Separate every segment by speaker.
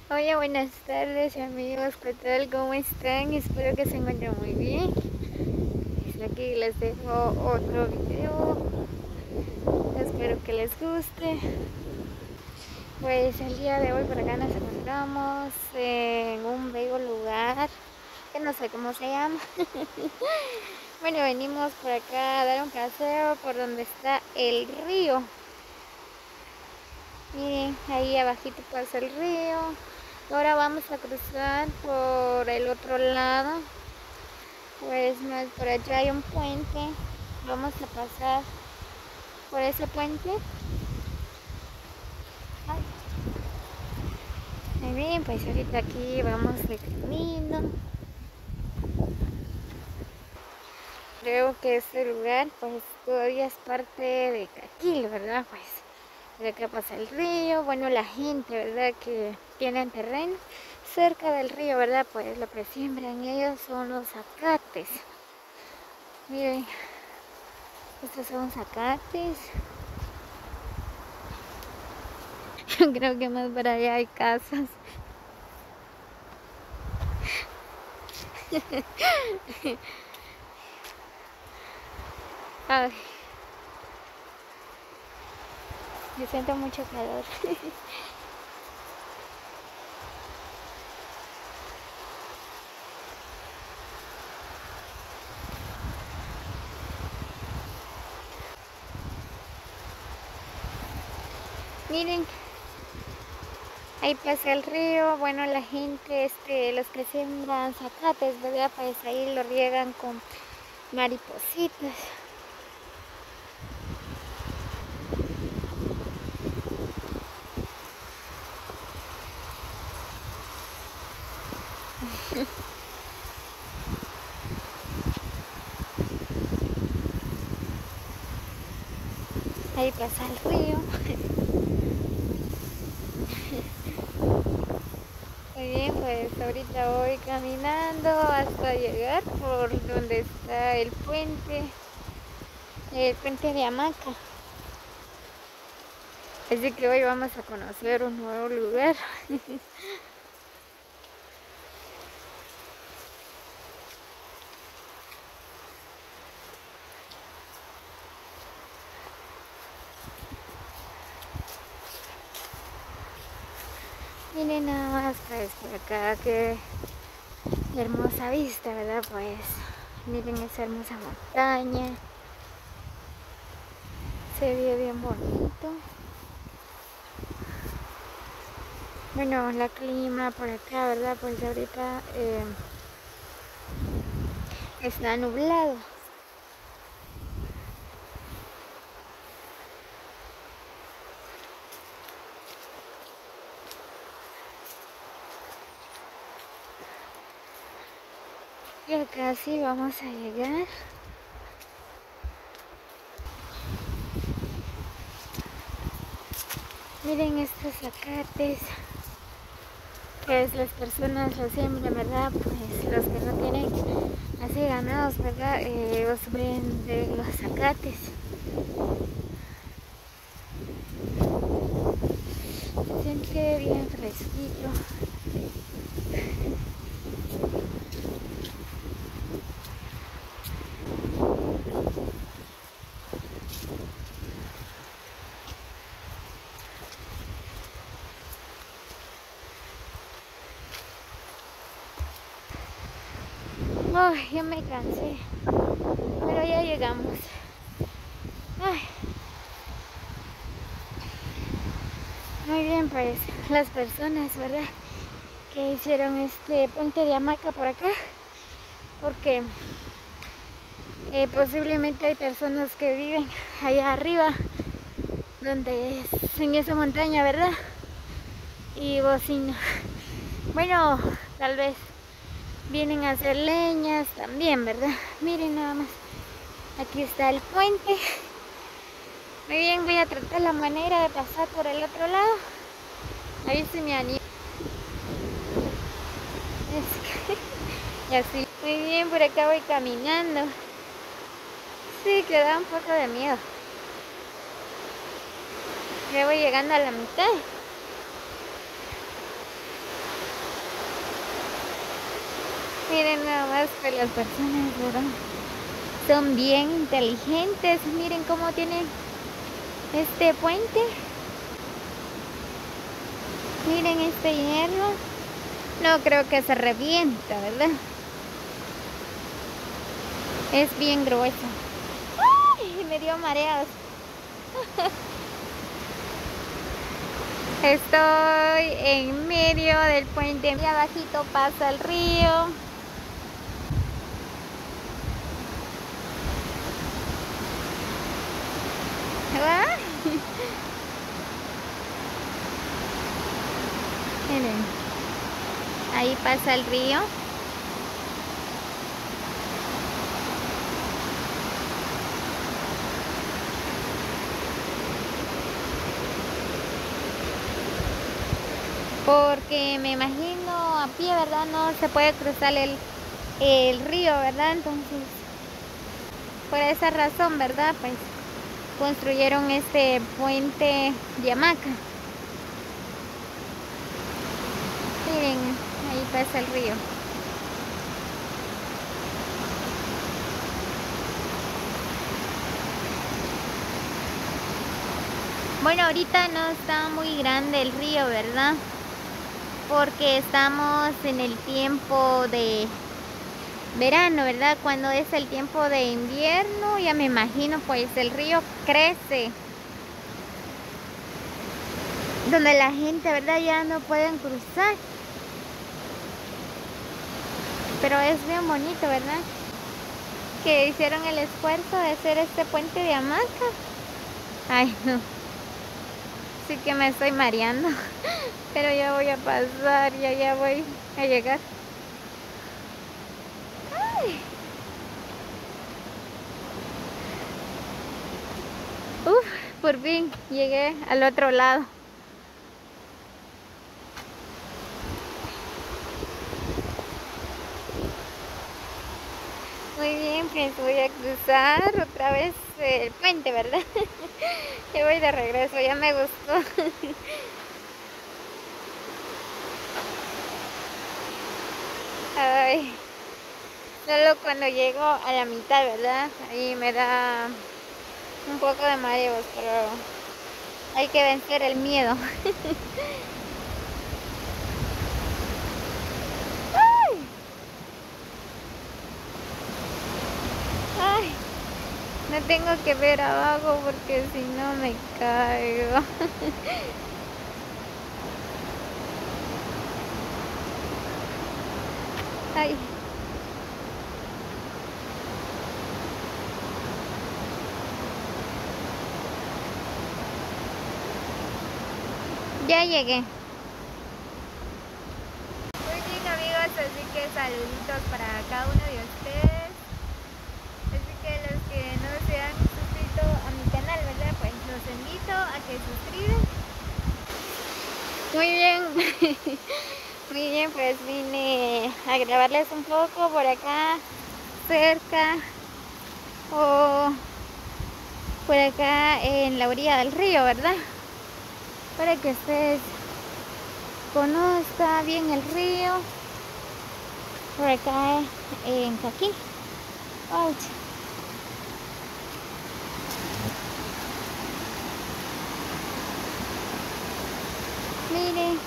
Speaker 1: Hola, buenas tardes amigos, ¿qué tal? ¿Cómo están? Espero que se encuentren muy bien. Aquí les dejo otro video, espero que les guste. Pues el día de hoy por acá nos encontramos en un bello lugar, que no sé cómo se llama. Bueno, venimos por acá a dar un paseo por donde está el río. Miren, ahí abajito pasa el río. Ahora vamos a cruzar por el otro lado. Pues más por allá hay un puente. Vamos a pasar por ese puente. Ay, muy bien, pues ahorita aquí vamos de camino. Creo que este lugar pues todavía es parte de Caquil, ¿verdad? Pues de acá pasa el río. Bueno, la gente, ¿verdad? Que tienen terreno cerca del río, ¿verdad? Pues lo que siembran ellos son los zacates. Miren, estos son zacates. Creo que más para allá hay casas. Ay, yo siento mucho calor. Miren, ahí pasa el río. Bueno, la gente, los que siembran zacates, ¿verdad? Pues ahí lo riegan con maripositas. Ahí pasa el río. Muy bien, pues ahorita voy caminando hasta llegar por donde está el puente de hamaca. Así que hoy vamos a conocer un nuevo lugar. Miren nada más, pues por acá, qué hermosa vista, ¿verdad? Pues miren esa hermosa montaña. Se ve bien bonito. Bueno, la clima por acá, ¿verdad? Pues ahorita está nublado. Ya casi vamos a llegar. Miren estos zacates. Pues las personas lo siembran, ¿verdad? Pues los que no tienen así ganados, ¿verdad? Los sufren de los zacates. Se siente bien fresquito. Ay, ya me cansé, pero ya llegamos. Ay, muy bien, pues las personas, ¿verdad? Que hicieron este puente de hamaca por acá, porque posiblemente hay personas que viven allá arriba, donde es en esa montaña, ¿verdad? Y bocina. Bueno, tal vez vienen a hacer leñas también, ¿verdad? Miren nada más. Aquí está el puente. Muy bien, voy a tratar la manera de pasar por el otro lado. Ahí se me anima. Y así. Muy bien, por acá voy caminando. Sí, que da un poco de miedo. Ya voy llegando a la mitad. Miren nada más que las personas, ¿verdad? Son bien inteligentes. Miren cómo tienen este puente. Miren este hierro. No creo que se revienta, ¿verdad? Es bien grueso. ¡Ay! Me dio mareos. Estoy en medio del puente. Y abajito pasa el río. ¿Ah? Miren, ahí pasa el río. Porque me imagino a pie, ¿verdad? No se puede cruzar el río, ¿verdad? Entonces, por esa razón, ¿verdad? Pues construyeron este puente de hamaca. Miren, ahí pasa el río. Bueno, ahorita no está muy grande el río, ¿verdad? Porque estamos en el tiempo de verano, ¿verdad? Cuando es el tiempo de invierno, ya me imagino, pues el río crece. Donde la gente, ¿verdad? Ya no pueden cruzar. Pero es bien bonito, ¿verdad? Que hicieron el esfuerzo de hacer este puente de hamaca. Ay, no. Sí que me estoy mareando. Pero ya voy a pasar, ya voy a llegar. Ay. Uf, por fin llegué al otro lado. Muy bien, pues voy a cruzar otra vez el puente, ¿verdad? Ya voy de regreso, ya me gustó. Ay, solo cuando llego a la mitad, ¿verdad? Ahí me da un poco de mareos, pero hay que vencer el miedo. Ay, ay, no tengo que ver abajo porque si no me caigo. Ay. Ya llegué. Muy bien, amigos, así que saluditos para cada uno de ustedes. Así que los que no se han suscrito a mi canal, ¿verdad? Pues los invito a que suscriban. Muy bien. Muy bien, pues vine a grabarles un poco por acá cerca o por acá en la orilla del río, ¿verdad? Para que ustedes conozcan bien el río. Por acá en Caquí. Ay. Miren,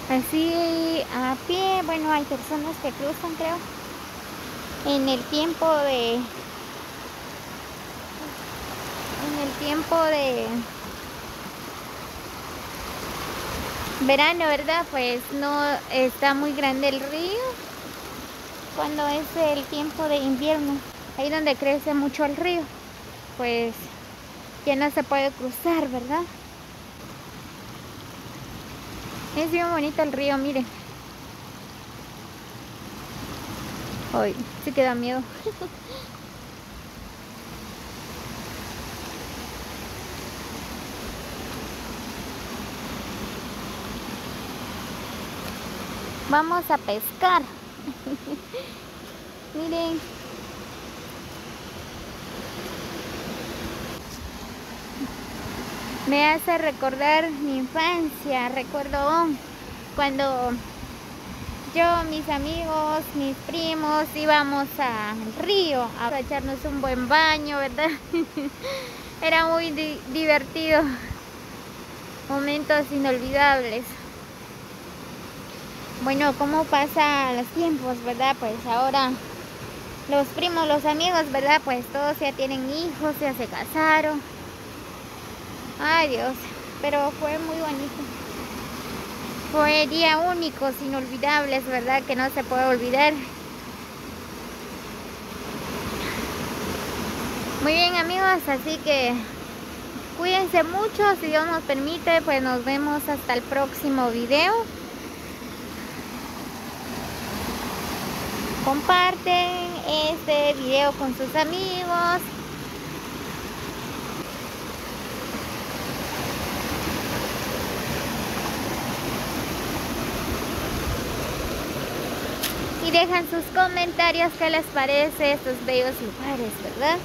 Speaker 1: así a pie, bueno, hay personas que cruzan, creo, en el tiempo de verano, ¿verdad? Pues no está muy grande el río. Cuando es el tiempo de invierno, ahí donde crece mucho el río, pues ya no se puede cruzar, ¿verdad? Es bien bonito el río, miren. Ay, sí que da miedo. Vamos a pescar. Miren. Me hace recordar mi infancia. Recuerdo cuando yo, mis amigos, mis primos íbamos al río a echarnos un buen baño, ¿verdad? Era muy divertido, momentos inolvidables. Bueno, ¿cómo pasan los tiempos, verdad? Pues ahora los primos, los amigos, ¿verdad? Pues todos ya tienen hijos, ya se casaron. Ay, Dios, pero fue muy bonito. Fue día únicos, inolvidables, ¿verdad? Que no se puede olvidar. Muy bien, amigos, así que cuídense mucho. Si Dios nos permite, pues nos vemos hasta el próximo video. Comparten este video con sus amigos. Y dejan sus comentarios qué les parece estos bellos lugares, ¿verdad?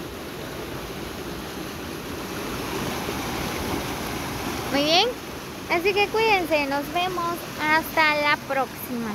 Speaker 1: Muy bien, así que cuídense, nos vemos hasta la próxima.